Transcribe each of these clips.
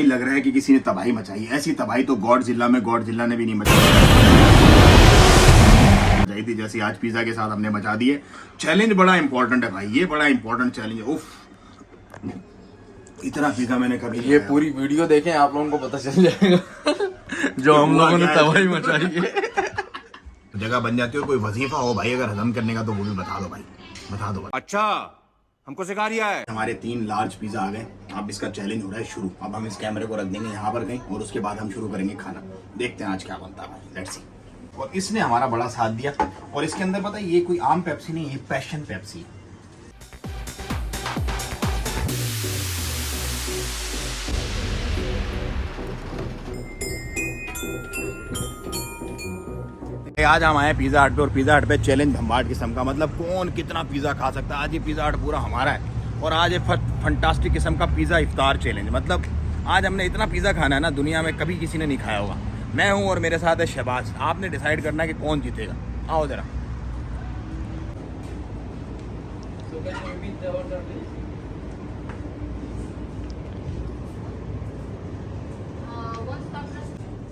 भाई लग रहा है कि किसी ने तबाही मचाई। ऐसी तबाही तो गॉडजिला ने भी नहीं मचाई थी जैसी आज पिज्जा के साथ हमने मचा दी है। चैलेंज बड़ा इंपॉर्टेंट है भाई, ये बड़ा इंपॉर्टेंट चैलेंज है। उफ, इतना पिज्जा मैंने कभी ये पूरी वीडियो देखें, आप लोगों को पता चल जाएगा जो हम लोगों ने तबाही मचाई है। जगह बन जाती हो, कोई वजीफा हो भाई अगर हजम करने का तो वो भी बता दो भाई, बता दो भाई। अच्छा, हमको सिखा रिया है। हमारे 3 लार्ज पिज्जा आ गए। अब इसका चैलेंज हो रहा है शुरू। अब हम इस कैमरे को रख देंगे यहाँ पर कहीं और उसके बाद हम शुरू करेंगे खाना। देखते हैं आज क्या बनता है भाई, लेट्स सी। और इसने हमारा बड़ा साथ दिया। और इसके अंदर पता है ये कोई आम पेप्सी नहीं, ये पैशन पेप्सी है। आज हम आए पिज्जा हट पे और पिज्जा हट पे चैलेंज भंबाट किस्म का, मतलब कौन कितना पिज्जा खा सकता है। आज ये पिज्जा हट पूरा हमारा है और आज ये फंटास्टिक किस्म का पिज्जा इफ्तार चैलेंज। मतलब आज हमने इतना पिज्जा खाना है ना, दुनिया में कभी किसी ने नहीं खाया होगा। मैं हूं और मेरे साथ है शहबाज। आपने डिसाइड करना है कि कौन जीतेगा। आओ जरा।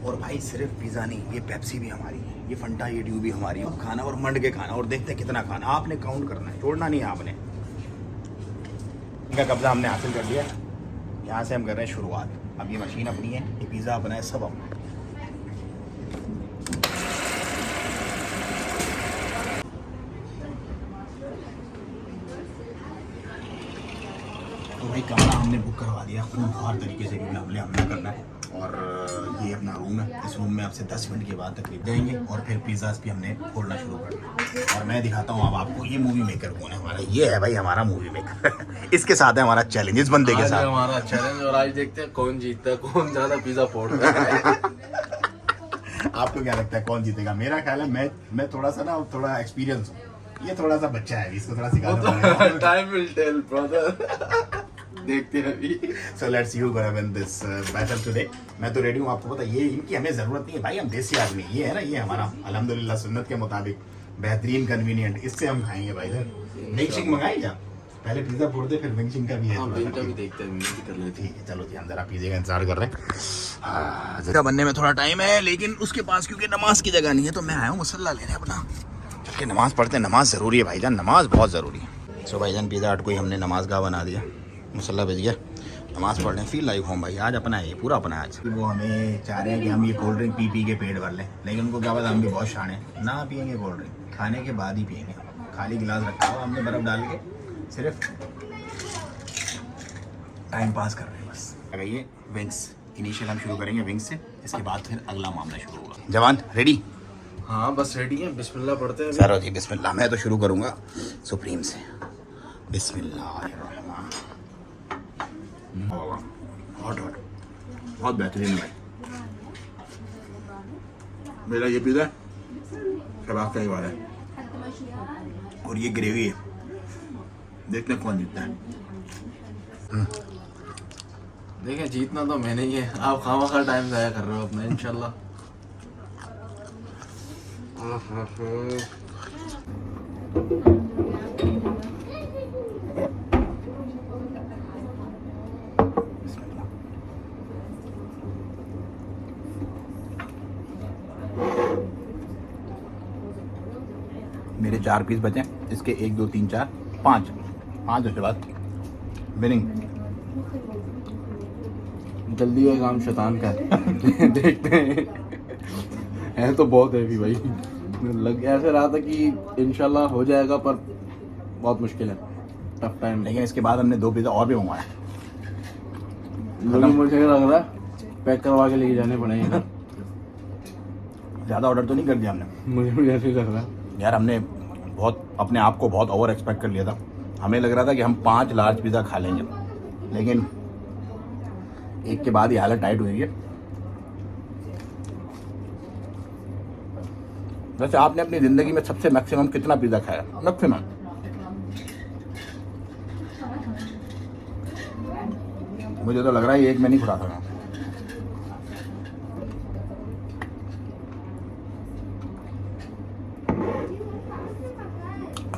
और भाई सिर्फ पिज्जा नहीं, ये पेप्सी भी हमारी है, ये फंटा ये ड्यू भी हमारी है। खाना और मंड के खाना और देखते हैं कितना खाना। आपने काउंट करना है, छोड़ना नहीं है आपने। इनका कब्जा हमने हासिल कर लिया। यहाँ से हम कर रहे हैं शुरुआत। अब ये मशीन अपनी है, ये पिज़्ज़ा अपना है, सब अपना है। तो भाई कमरा हमने बुक करवा दिया खूनखार तरीके से, क्योंकि हमने करना है। और ये अपना रूम है। इस रूम में आपसे 10 मिनट के बाद तकरीब देंगे और फिर पिज़्ज़ास भी हमने खोलना शुरू करना। और मैं दिखाता हूँ अब आपको ये मूवी मेकर कौन है हमारा। ये है भाई हमारा मूवी मेकर इसके साथ है हमारा चैलेंज, इस बंदे के साथ हमारा चैलेंज। और आज देखते हैं कौन जीतता है, कौन ज्यादा पिज्जा फोड़ता है। आपको क्या लगता है कौन जीतेगा? मेरा ख्याल है मैं थोड़ा सा ना, थोड़ा एक्सपीरियंस हूँ। ये थोड़ा सा बच्चा है, इसको थोड़ा सिखाना। Time will tell brother. देखते हैं अभी। So let's you gonna win this battle today. मैं तो रेडी हूँ। आपको पता ये इनकी हमें जरूरत नहीं है भाई, हम देसी आदमी। ये है ना, ये हमारा अल्हम्दुलिल्लाह सुन्नत के मुताबिक बेहतरीन कन्वीनियंट, इससे हम खाएंगे भाई। मिल्कशेक मंगाए क्या? पहले पिज्जा फोड़ दे, फिर मिल्कशेक का भी है। का भी देखते हैं, भी कर लेते हैं। ठीक है, चलो जी हम जरा पिज्जे का इंतजार कर रहे हैं। जगह बनने में थोड़ा टाइम है, लेकिन उसके पास क्योंकि नमाज की जगह नहीं है तो मैं आया हूँ मसल्ला लेने अपना। चल के नमाज पढ़ते हैं। नमाज ज़रूरी है भाईजान, नमाज बहुत ज़रूरी है। सो भाईजान पिज़्ज़ा हट को ही हमने नमाज गाह बना दिया। मसल्ला बज गया, नमाज पढ़ लें। फील लाइक होम भाई, आज अपना है, ये पूरा अपना है आज। वो हमें चाह रहे हैं कि हम ये कोल्ड ड्रिंक पी के पेट भर लें, लेकिन उनको क्या पता हम भी बहुत शान हैं। ना पियेंगे कोल्ड ड्रिंक, खाने के बाद ही पियेंगे। खाली गिलास रखा हुआ हमने बर्फ़ डाल के, सिर्फ टाइम पास कर रहे हैं बस। अगर ये विंग्स इनिशियल हम शुरू करेंगे विंग्स से, इसके बाद फिर अगला मामला शुरू होगा। जवान रेडी? हाँ बस रेडी है। बिस्मिल्लाह पढ़ते हैं। चलो जी बिस्मिल्लाह। मैं तो शुरू करूँगा सुप्रीम से। बिस्मिल्लाह। हॉट हॉट, बहुत बेहतरीन है भाई। मेरा ये पिज़्ज़ा शबाब का ही वाला है और ये ग्रेवी है। देखते हैं कौन जीतता है। देखें, जीतना तो मैंने ही है। आप खामा टाइम ज़ाया कर रहे हो अपना। इंशाल्लाह। मेरे 4 पीस बचे, इसके 1 2 3 4 5 उसके बाद विनिंग। जल्दी का काम शैतान का है। देखते हैं। है तो बहुत हैवी भाई। लग ऐसे रहा था कि इंशाल्लाह हो जाएगा, पर बहुत मुश्किल है, टफ टाइम। लेकिन इसके बाद हमने 2 पिज़्ज़ा और भी मंगवाए। लेकिन मुझे लग रहा है पैक करवा के लेके जाने पड़ेंगे। ज़्यादा ऑर्डर तो नहीं कर दिया हमने? मुझे भी ऐसे ही लग रहा है यार। हमने बहुत अपने आप को बहुत ओवर एक्सपेक्ट कर लिया था। हमें लग रहा था कि हम 5 लार्ज पिज़्ज़ा खा लेंगे, लेकिन एक के बाद ही हालत टाइट हुई है। वैसे आपने अपनी ज़िंदगी में सबसे मैक्सिमम कितना पिज़्ज़ा खाया? मैक्सिमम? मुझे तो लग रहा है ये एक मैं नहीं खुला था।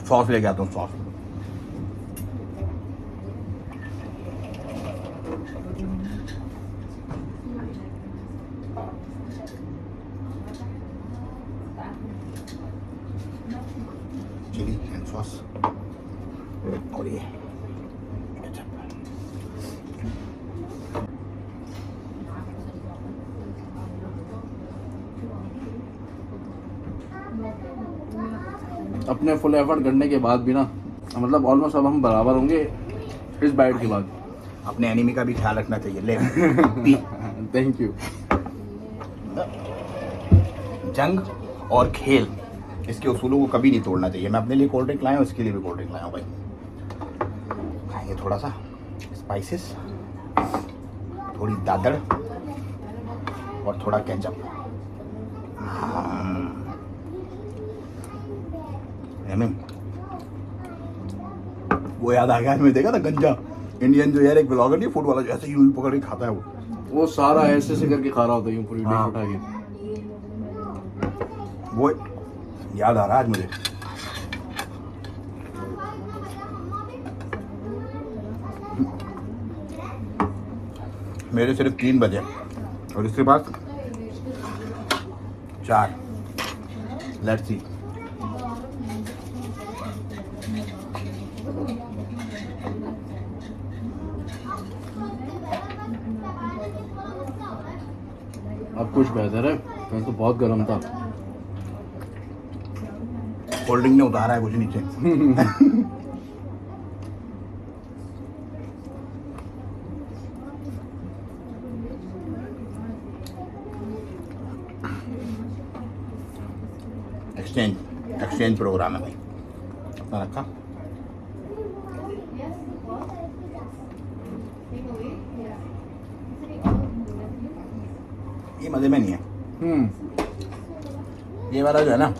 सॉस लेके आता हूँ, सॉस। सॉस और ये केचप। अपने फुल एफर्ट करने के बाद भी ना, मतलब ऑलमोस्ट अब हम बराबर होंगे इस बाइट के बाद। अपने एनिमी का भी ख्याल रखना चाहिए। ले पी। Thank you. जंग और खेल, इसके उसूलों को कभी नहीं तोड़ना चाहिए। मैं अपने लिए कोल्ड ड्रिंक लाया हूँ, इसके लिए भी कोल्ड ड्रिंक लाया हूँ भाई। खाएंगे थोड़ा सा स्पाइसेस, थोड़ी दादड़ और थोड़ा केचप। वो याद आ गया, मैं देखा था गंजा इंडियन जो यार एक ब्लॉगर नहीं, फूड वाला, जो ऐसे यूं पकड़ के खाता है वो सारा ऐसे से करके खा रहा होता है पूरी डिश हाँ। उठा के। वो याद आ रहा है आज मुझे। मेरे सिर्फ 3 बजे और इसके बाद 4। Let's see. अब कुछ बेहतर है, कल तो बहुत गर्म था। कोल्ड ड्रिंक ने उतारा है कुछ नीचे। एक्सचेंज प्रोग्राम है भाई अपना रखा। ये मजे में नहीं है। ये वाला जो है ना,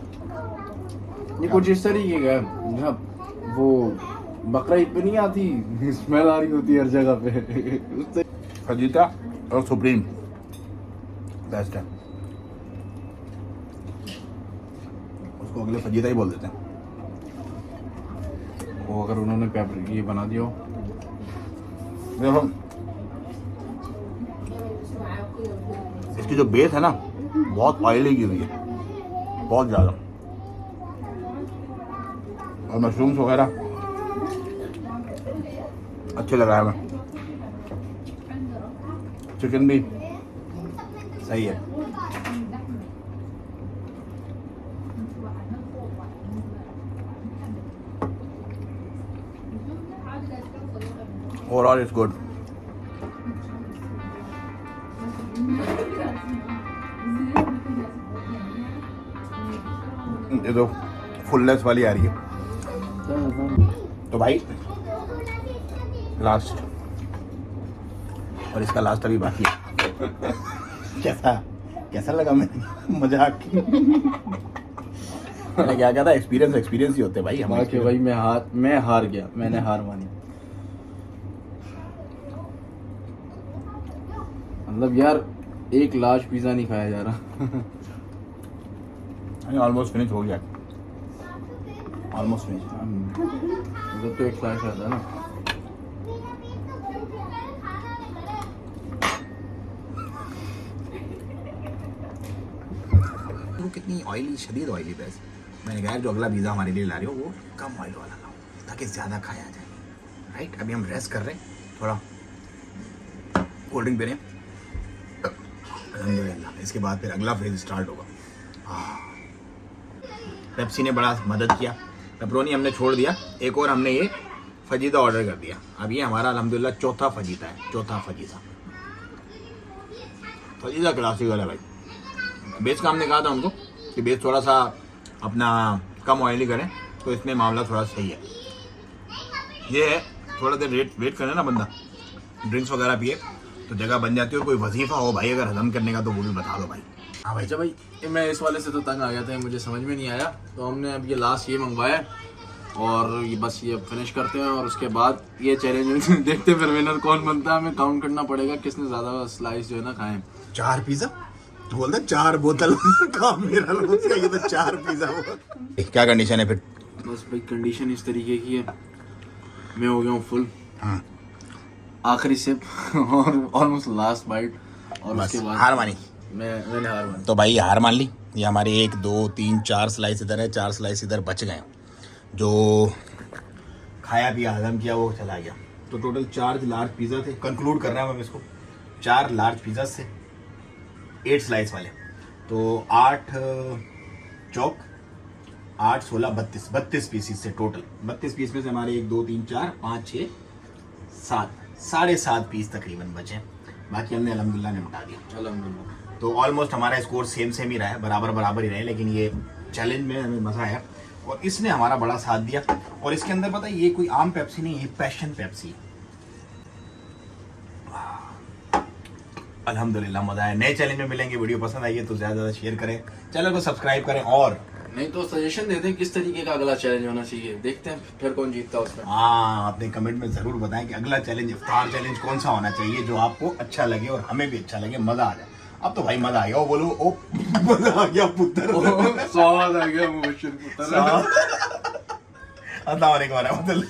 ये कुछ इस तरीके का है जब वो बकरा ईद पे नहीं आती, स्मेल आ रही होती है हर जगह पे। फजीता और सुप्रीम बेस्ट है। उसको अगले फजीता ही बोल देते हैं। वो अगर उन्होंने पेपर ये बना दिया हो। देखो इसकी जो बेस है ना, बहुत ऑयली की हुई है, बहुत ज़्यादा। और मशरूम्स वगैरह अच्छे लग रहा है हमें। चिकन भी सही है। Overall it's good. ये तो फुलनेस वाली आ रही है। तो भाई लास्ट, और इसका लास्ट अभी बाकी है। कैसा लगा मैं मजाक? मैंने क्या कहा था, एक्सपीरियंस ही होते हैं भाई बाकी हमारे। भाई मैं हार गया, मैंने हार मानी। मतलब यार एक लार्ज पिज्जा नहीं खाया जा रहा। ऑलमोस्ट फिनिश हो गया, ऑलमोस्ट फिनिश। मतलब तो एक लार्ज आता है ना। वो कितनी ऑयली, शदीद ऑयली बेस। मैंने कहा जो अगला पिज़्ज़ा हमारे लिए ला रहे हो वो कम ऑयल वाला लाओ ताकि ज़्यादा खाया जाए। राइट, अभी हम रेस्ट कर रहे हैं, थोड़ा कोल्ड ड्रिंक पी रहे हैं। अल्हम्दुलिल्लाह, इसके बाद फिर अगला फेज स्टार्ट होगा। पेप्सी ने बड़ा मदद किया। पेपरोनी हमने छोड़ दिया, एक और हमने ये फजीदा ऑर्डर कर दिया। अब ये हमारा अल्हम्दुलिल्लाह चौथा फजीदा है, चौथा फजीदा। फजीदा क्लासिकल है भाई। बेस का हमने कहा था उनको कि बेस थोड़ा सा अपना कम ऑयली करें, तो इसमें मामला थोड़ा सही है। ये है थोड़ा देर वेट करे ना बंदा, ड्रिंक्स वगैरह पिए तो जगह बन जाती है। कोई वजीफा हो भाई अगर हजम करने का तो वो भी बता दो भाई। हाँ भाई। अच्छा भाई, मैं इस वाले से तो तंग आ गया था, मुझे समझ में नहीं आया, तो हमने अब ये लास्ट ये मंगवाया और ये बस ये फिनिश करते हैं और उसके बाद ये चैलेंज देखते हैं फिर विनर कौन बनता है। हमें काउंट करना पड़ेगा किसने ज़्यादा स्लाइस जो है ना खाएं। 4 पिज़्ज़ा बोलता, 4 बोतल काम मेरा उसका, ये तो 4 पिज़्ज़ा। क्या कंडीशन है फिर? बस भाई कंडीशन इस तरीके की है, मैं हो गया हूँ फुल। हाँ, आखिरी सिप और ऑलमोस्ट लास्ट बाइट, और बस उसके बाद हार मानी। मैंने हार मानी। तो भाई हार मान ली। ये हमारी 1 2 3 4 स्लाइस इधर है, 4 स्लाइस इधर बच गए। जो खाया पिया हजम किया वो चला गया। तो टोटल 4 लार्ज पिज़्ज़ा थे। कंक्लूड कर रहा हूँ मैं इसको, 4 लार्ज पिज़्ज़ा से 8 स्लाइस वाले, तो 8 चौक 8 16 32 पीसीस से टोटल। 32 पीस में से हमारे 1 2 3 4 5 6 7 7.5 पीस तकरीबन बचे, बाकी हमने अल्हम्दुलिल्लाह ने मिटा दिया। अल्हम्दुलिल्लाह। तो ऑलमोस्ट हमारा स्कोर सेम ही रहा है, बराबर ही रहे, लेकिन ये चैलेंज में हमें मज़ा आया और इसने हमारा बड़ा साथ दिया। और इसके अंदर पता है ये कोई आम पेप्सी नहीं, ये पैशन पेप्सी है। अल्हम्दुलिल्लाह मज़ा आया। नए चैलेंज में मिलेंगे। वीडियो पसंद आई है तो ज़्यादा से ज़्यादा शेयर करें, चैनल को सब्सक्राइब करें और नहीं तो सजेशन देते हैं किस तरीके का अगला चैलेंज होना चाहिए, देखते हैं फिर कौन जीतता है उसमें। हाँ, अपने कमेंट में ज़रूर बताएं कि अगला चैलेंज इफ्तार चैलेंज कौन सा होना चाहिए जो आपको अच्छा लगे और हमें भी अच्छा लगे, मज़ा आ जाए। अब तो भाई मज़ा आ गया, वो बोलो ओ मज़ा आ गया पुत्र, स्वाद आ गया मुबश्शिर पुत्र। अस्सलाम वालेकुम।